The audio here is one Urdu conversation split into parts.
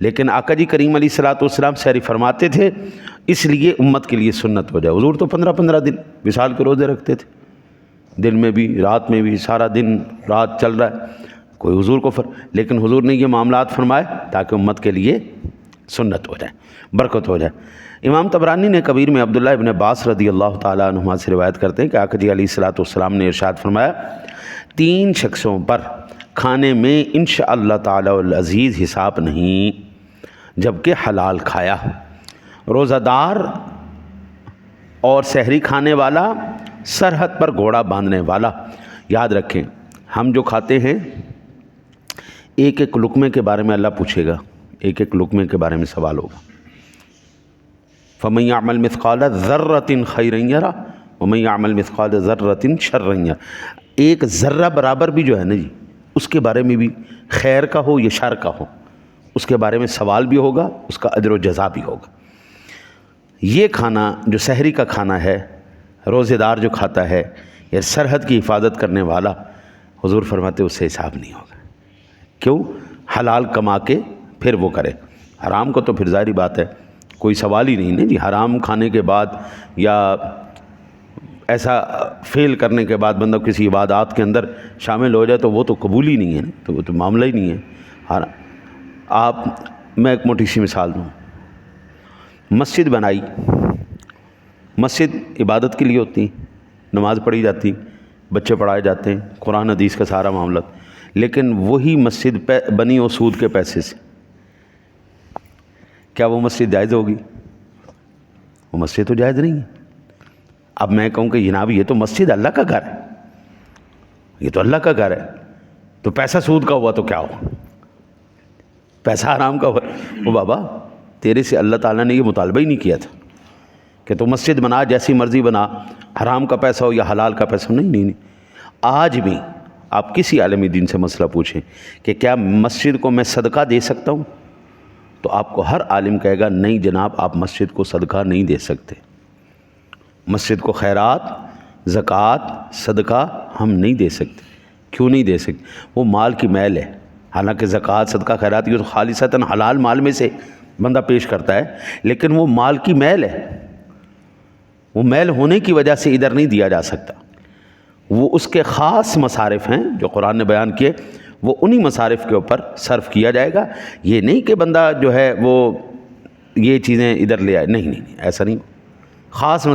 لیکن آقا جی کریم علیہ الصلوۃ والسلام سحری فرماتے تھے، اس لیے امت کے لیے سنت ہو جائے۔ حضور تو 15 دن وصال کے روزے رکھتے تھے، دن میں بھی رات میں بھی، سارا دن رات چل رہا ہے، کوئی حضور کو لیکن حضور نے یہ معاملات فرمائے تاکہ امت کے لیے سنت ہو جائے، برکت ہو جائے۔ امام طبرانی نے کبیر میں عبداللہ ابن عباس رضی اللہ تعالیٰ عنہما سے روایت کرتے ہیں کہ آقا جی علیہ الصلوۃ والسلام نے ارشاد فرمایا، 3 شخصوں پر کھانے میں انشاءاللہ تعالی العزیز حساب نہیں جبکہ حلال کھایا، روزہ دار اور سحری کھانے والا، سرحد پر گھوڑا باندھنے والا۔ یاد رکھیں، ہم جو کھاتے ہیں ایک ایک لقمے کے بارے میں اللہ پوچھے گا، ایک ایک لقمے کے بارے میں سوال ہوگا۔ فَمَن يَعْمَلْ مِثْقَالَ ذَرَّةٍ خَيْرًا يَرَهُ وَمَن يَعْمَلْ مِثْقَالَ ذَرَّةٍ شَرًّا يَرَهُ۔ ایک ذرہ برابر بھی جو ہے نا جی، اس کے بارے میں بھی، خیر کا ہو یا شر کا ہو، اس کے بارے میں سوال بھی ہوگا، اس کا اجر و جزا بھی ہوگا۔ یہ کھانا جو سحری کا کھانا ہے، روزے دار جو کھاتا ہے یا سرحد کی حفاظت کرنے والا، حضور فرماتے اس سے حساب نہیں ہوگا۔ کیوں؟ حلال کما کے پھر وہ کرے، حرام کو تو پھر ظاہری بات ہے کوئی سوال ہی نہیں جی۔ حرام کھانے کے بعد یا ایسا فیل کرنے کے بعد بندہ کسی عبادات کے اندر شامل ہو جائے تو وہ تو قبول ہی نہیں ہے نا، تو وہ تو معاملہ ہی نہیں ہے۔ میں ایک موٹی سی مثال دوں، مسجد بنائی، مسجد عبادت کے لیے ہوتی، نماز پڑھی جاتی، بچے پڑھائے جاتے ہیں، قرآن حدیث کا سارا معاملہ، لیکن وہی مسجد بنی اور سود کے پیسے سے، کیا وہ مسجد جائز ہوگی؟ وہ مسجد تو جائز نہیں ہے۔ اب میں کہوں کہ جناب یہ تو مسجد اللہ کا گھر ہے، یہ تو اللہ کا گھر ہے، تو پیسہ سود کا ہوا تو کیا ہوا؟ پیسہ حرام کا ہوا؟ وہ بابا تیرے سے اللہ تعالیٰ نے یہ مطالبہ ہی نہیں کیا تھا کہ تو مسجد بنا، جیسی مرضی بنا، حرام کا پیسہ ہو یا حلال کا پیسہ ہو۔ نہیں۔ آج بھی آپ کسی عالم دین سے مسئلہ پوچھیں کہ کیا مسجد کو میں صدقہ دے سکتا ہوں، تو آپ کو ہر عالم کہے گا نہیں جناب، آپ مسجد کو صدقہ نہیں دے سکتے۔ مسجد کو خیرات، زکوٰۃ، صدقہ ہم نہیں دے سکتے۔ کیوں نہیں دے سکتے؟ وہ مال کی میل ہے، حالانکہ زکوٰۃ، صدقہ، خیرات یہ تو خالصتاً حلال مال میں سے بندہ پیش کرتا ہے، لیکن وہ مال کی میل ہے، وہ میل ہونے کی وجہ سے ادھر نہیں دیا جا سکتا۔ وہ اس کے خاص مصارف ہیں جو قرآن نے بیان کیے، وہ انہی مصارف کے اوپر صرف کیا جائے گا۔ یہ نہیں کہ بندہ جو ہے وہ یہ چیزیں ادھر لے آئے، نہیں، ایسا نہیں۔ خاص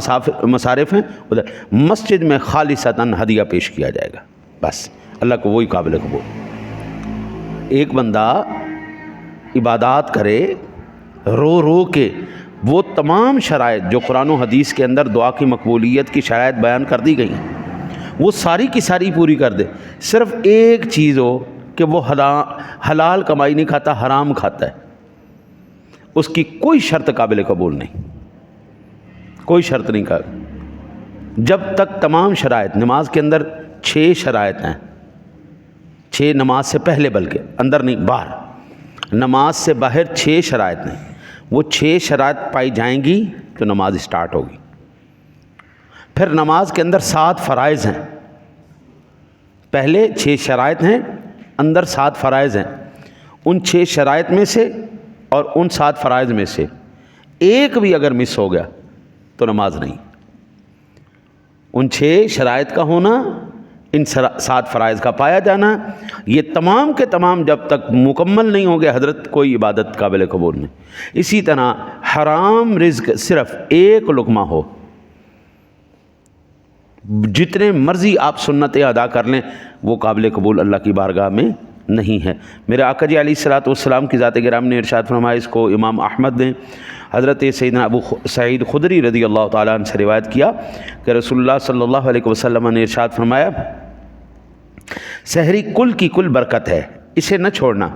مصارف ہیں، ادھر مسجد میں خالصتاً ہدیہ پیش کیا جائے گا، بس اللہ کو وہی قابل قبول۔ ایک بندہ عبادات کرے رو کے، وہ تمام شرائط جو قرآن و حدیث کے اندر دعا کی مقبولیت کی شرائط بیان کر دی گئی ہیں، وہ ساری کی ساری پوری کر دے، صرف ایک چیز ہو کہ وہ حلال کمائی نہیں کھاتا، حرام کھاتا ہے، اس کی کوئی شرط قابل قبول نہیں، کوئی شرط نہیں کہا۔ جب تک تمام شرائط، نماز کے اندر 6 شرائط ہیں، 6 نماز سے پہلے، بلکہ اندر نہیں باہر، نماز سے باہر 6 شرائط ہیں، وہ 6 شرائط پائی جائیں گی تو نماز اسٹارٹ ہوگی۔ پھر نماز کے اندر 7 فرائض ہیں، پہلے 6 شرائط ہیں، اندر 7 فرائض ہیں، ان 6 شرائط میں سے اور ان 7 فرائض میں سے ایک بھی اگر مس ہو گیا تو نماز نہیں۔ ان 6 شرائط کا ہونا، ان 7 فرائض کا پایا جانا، یہ تمام کے تمام جب تک مکمل نہیں ہو گئے حضرت، کوئی عبادت قابل قبول نہیں۔ اسی طرح حرام رزق صرف ایک لقمہ ہو، جتنے مرضی آپ سنتیں ادا کر لیں، وہ قابل قبول اللہ کی بارگاہ میں نہیں ہے۔ میرے آقا جی علیہ الصلوۃ والسلام کی ذات گرامی نے ارشاد فرمایا، اس کو امام احمد نے حضرت سیدنا ابو سعید خدری رضی اللہ تعالیٰ عنہ سے روایت کیا کہ رسول اللہ صلی اللہ علیہ وسلم نے ارشاد فرمایا، سحری کل کی کل برکت ہے، اسے نہ چھوڑنا،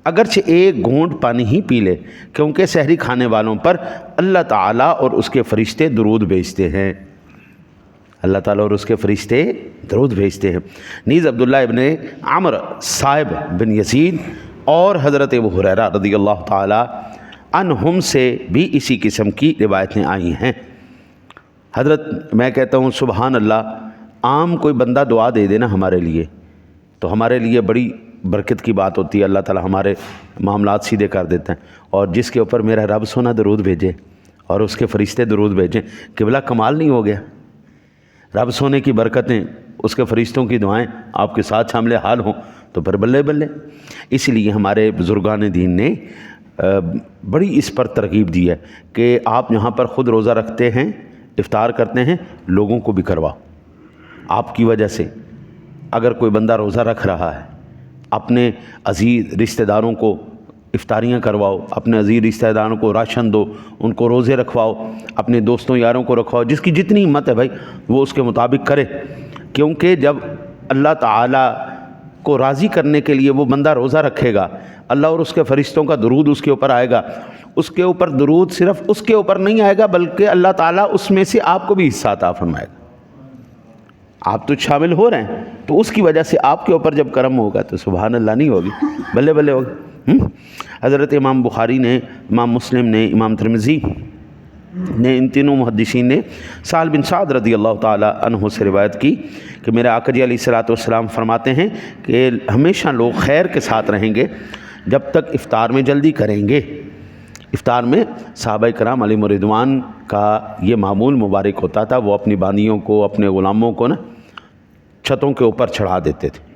اگرچہ ایک گھونٹ پانی ہی پی لے، کیونکہ سحری کھانے والوں پر اللہ تعالیٰ اور اس کے فرشتے درود بھیجتے ہیں، اللہ تعالیٰ اور اس کے فرشتے درود بھیجتے ہیں۔ نیز عبداللہ ابن عمر صاحب بن یزید اور حضرت ابو ہریرہ رضی اللہ تعالیٰ عنہم سے بھی اسی قسم کی روایتیں آئی ہیں۔ حضرت میں کہتا ہوں سبحان اللہ، عام کوئی بندہ دعا دے دینا ہمارے لیے تو ہمارے لیے بڑی برکت کی بات ہوتی ہے، اللہ تعالی ہمارے معاملات سیدھے کر دیتے ہیں۔ اور جس کے اوپر میرا رب سونا درود بھیجے اور اس کے فرشتے درود بھیجیں، قبلہ کمال نہیں ہو گیا؟ رب سونے کی برکتیں، اس کے فرشتوں کی دعائیں آپ کے ساتھ شامل حال ہوں تو پھر بلے بلے۔ اس لیے ہمارے بزرگان دین نے بڑی اس پر ترغیب دی ہے کہ آپ یہاں پر خود روزہ رکھتے ہیں، افطار کرتے ہیں، لوگوں کو بھی کرواؤ۔ آپ کی وجہ سے اگر کوئی بندہ روزہ رکھ رہا ہے، اپنے عزیز رشتہ داروں کو افطاریاں کرواؤ، اپنے عزیز رشتہ داروں کو راشن دو، ان کو روزے رکھواؤ، اپنے دوستوں یاروں کو رکھواؤ، جس کی جتنی ہمت ہے بھائی وہ اس کے مطابق کرے، کیونکہ جب اللہ تعالیٰ کو راضی کرنے کے لیے وہ بندہ روزہ رکھے گا، اللہ اور اس کے فرشتوں کا درود اس کے اوپر آئے گا۔ اس کے اوپر درود صرف اس کے اوپر نہیں آئے گا بلکہ اللہ تعالیٰ اس میں سے آپ کو بھی حصہ عطا فرمائے گا۔ آپ تو شامل ہو رہے ہیں تو اس کی وجہ سے آپ کے اوپر جب کرم ہوگا تو سبحان اللہ نہیں ہوگی، بلے بلے ہوگی۔ حضرت امام بخاری نے، امام مسلم نے، امام ترمذی نے، ان تینوں محدثین نے سہل بن سعد رضی اللہ تعالیٰ عنہ سے روایت کی کہ میرے آقا جی علیہ الصلوۃ والسلام فرماتے ہیں کہ ہمیشہ لوگ خیر کے ساتھ رہیں گے جب تک افطار میں جلدی کریں گے۔ افطار میں صحابہ کرام علیہم رضوان کا یہ معمول مبارک ہوتا تھا، وہ اپنی بانیوں کو، اپنے غلاموں کو نا چھتوں کے اوپر چڑھا دیتے تھے۔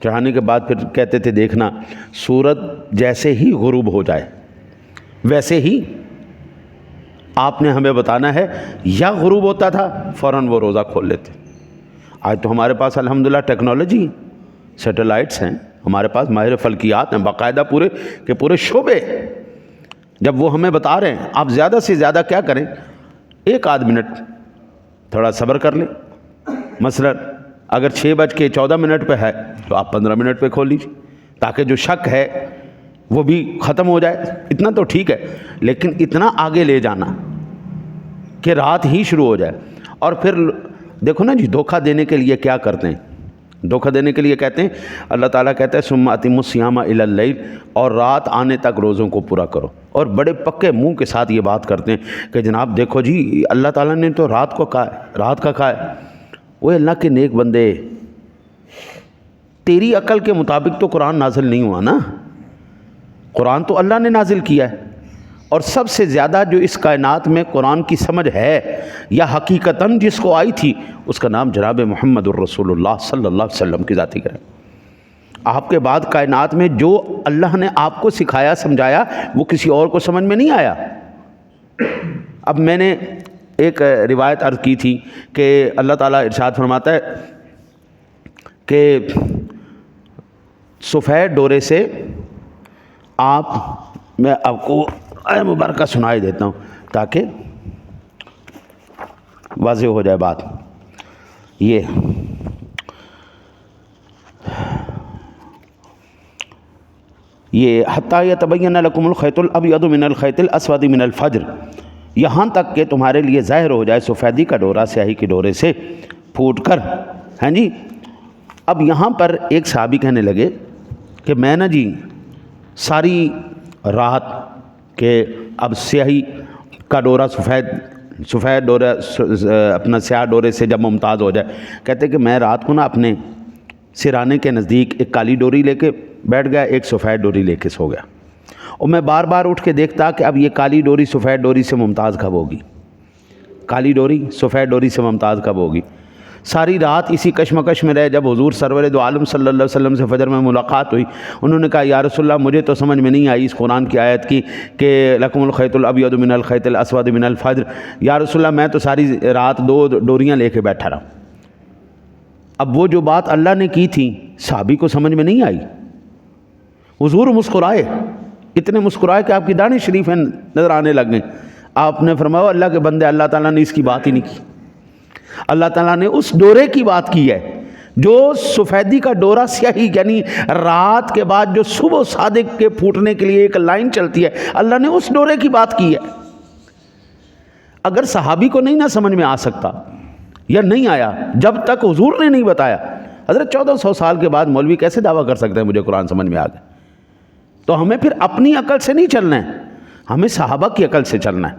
چڑھانے کے بعد پھر کہتے تھے دیکھنا سورج جیسے ہی غروب ہو جائے ویسے ہی آپ نے ہمیں بتانا ہے، یا غروب ہوتا تھا فوراً وہ روزہ کھول لیتے۔ آج تو ہمارے پاس الحمدللہ ٹیکنالوجی، سیٹلائٹس ہیں، ہمارے پاس ماہر فلکیات ہیں، باقاعدہ پورے کے پورے شعبے، جب وہ ہمیں بتا رہے ہیں آپ زیادہ سے زیادہ کیا کریں، ایک آدھ منٹ تھوڑا صبر کر لیں۔ مثلا اگر 6:14 پہ ہے تو آپ 15 منٹ پہ کھول لیجیے تاکہ جو شک ہے وہ بھی ختم ہو جائے۔ اتنا تو ٹھیک ہے، لیکن اتنا آگے لے جانا کہ رات ہی شروع ہو جائے، اور پھر دیکھو نا جی دھوکہ دینے کے لیے کیا کرتے ہیں، دھوکہ دینے کے لیے کہتے ہیں، اللہ تعالیٰ کہتا ہے ثم اتموا الصیام الی اللیل، اور رات آنے تک روزوں کو پورا کرو، اور بڑے پکے منہ کے ساتھ یہ بات کرتے ہیں کہ جناب دیکھو جی اللہ تعالیٰ نے تو رات کو کہا ہے، رات کا کہا ہے۔ وہ اللہ کے نیک بندے، تیری عقل کے مطابق تو قرآن نازل نہیں ہوا نا، قرآن تو اللہ نے نازل کیا ہے، اور سب سے زیادہ جو اس کائنات میں قرآن کی سمجھ ہے یا حقیقتاً جس کو آئی تھی، اس کا نام جناب محمد الرسول اللہ صلی اللہ علیہ وسلم کی ذاتی ہے۔ آپ کے بعد کائنات میں جو اللہ نے آپ کو سکھایا سمجھایا وہ کسی اور کو سمجھ میں نہیں آیا۔ اب میں نے ایک روایت عرض کی تھی کہ اللہ تعالیٰ ارشاد فرماتا ہے کہ سفید ڈورے سے میں آپ کو آیت مبارکہ سنائی دیتا ہوں تاکہ واضح ہو جائے بات۔ یہ حتیٰ یتبین لکم الخیط الابیض من الخیط الاسود من الفجر، یہاں تک کہ تمہارے لیے ظاہر ہو جائے سفیدی کا ڈورا سیاہی کے ڈورے سے پھوٹ کر۔ ہاں جی، اب یہاں پر ایک صحابی کہنے لگے کہ میں نا جی ساری رات کہ اب سیاہی کا ڈورا سفید ڈورا اپنا سیاہ ڈورے سے جب ممتاز ہو جائے، کہتے کہ میں رات کو نا اپنے سرانے کے نزدیک ایک کالی ڈوری لے کے بیٹھ گیا، ایک سفید ڈوری لے کے سو گیا، اور میں بار بار اٹھ کے دیکھتا کہ اب یہ کالی ڈوری سفید ڈوری سے ممتاز کب ہوگی، کالی ڈوری سفید ڈوری سے ممتاز کب ہوگی۔ ساری رات اسی کشمکش میں رہے، جب حضور سرور دو عالم صلی اللہ علیہ وسلم سے فجر میں ملاقات ہوئی، انہوں نے کہا یا رسول اللہ مجھے تو سمجھ میں نہیں آئی اس قرآن کی آیت کی کہ لکم الخیط الابیض من الخیط الاسود من الفجر، یا رسول اللہ میں تو ساری رات 2 ڈوریاں لے کے بیٹھا رہا۔ اب وہ جو بات اللہ نے کی تھی صحابی کو سمجھ میں نہیں آئی، حضور مسکرائے، اتنے مسکرائے کہ آپ کی داڑھی شریف نظر آنے لگ گئیں۔ آپ نے فرمایا اللہ کے بندے، اللہ تعالیٰ نے اس کی بات ہی نہیں کی، اللہ تعالیٰ نے اس ڈورے کی بات کی ہے جو سفیدی کا ڈورا سیاہی، یعنی رات کے بعد جو صبح صادق کے پھوٹنے کے لیے ایک لائن چلتی ہے، اللہ نے اس ڈورے کی بات کی ہے۔ اگر صحابی کو نہیں نہ سمجھ میں آ سکتا یا نہیں آیا جب تک حضور نے نہیں بتایا، حضرت 1400 سال کے بعد مولوی کیسے دعویٰ کر سکتے ہیں مجھے قرآن سمجھ میں آ گیا؟ تو ہمیں پھر اپنی عقل سے نہیں چلنا ہے، ہمیں صحابہ کی عقل سے چلنا ہے،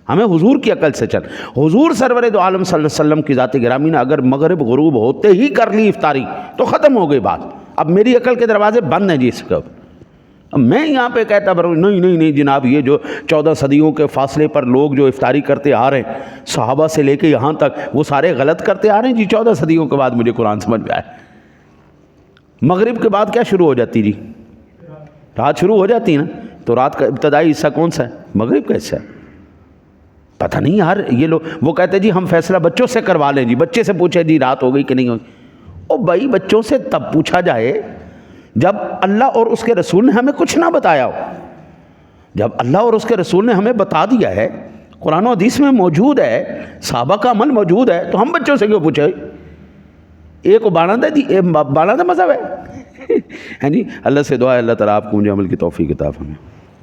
ہمیں حضور کی عقل سے چل۔ حضور سرور دو عالم صلی اللہ علیہ وسلم کی ذات گرامی نے اگر مغرب غروب ہوتے ہی کر لی افطاری تو ختم ہو گئی بات، اب میری عقل کے دروازے بند ہیں جی اس کا. اب میں یہاں پہ کہتا بروں نہیں جناب، یہ جو 14 صدیوں کے فاصلے پر لوگ جو افطاری کرتے آ رہے ہیں صحابہ سے لے کے یہاں تک، وہ سارے غلط کرتے آ رہے ہیں جی. 14 صدیوں کے بعد مجھے قرآن سمجھ میں آئے. مغرب کے بعد کیا شروع ہو جاتی جی؟ رات شروع ہو جاتی نا. تو رات کا ابتدائی حصہ کون سا ہے؟ مغرب کا حصہ ہے. پتہ نہیں یار یہ لوگ وہ کہتے جی ہم فیصلہ بچوں سے کروا لیں جی، بچے سے پوچھے جی رات ہو گئی کہ نہیں ہوگی. او بھائی بچوں سے تب پوچھا جائے جب اللہ اور اس کے رسول نے ہمیں کچھ نہ بتایا ہو. جب اللہ اور اس کے رسول نے ہمیں بتا دیا ہے، قرآن و حدیث میں موجود ہے، صحابہ کا عمل موجود ہے، تو ہم بچوں سے کیوں پوچھے؟ ایک کو بانا مذہب ہے. جی اللہ سے دعا ہے اللہ تعالیٰ آپ کو مجھے عمل کی توفیق عطا فرمائے.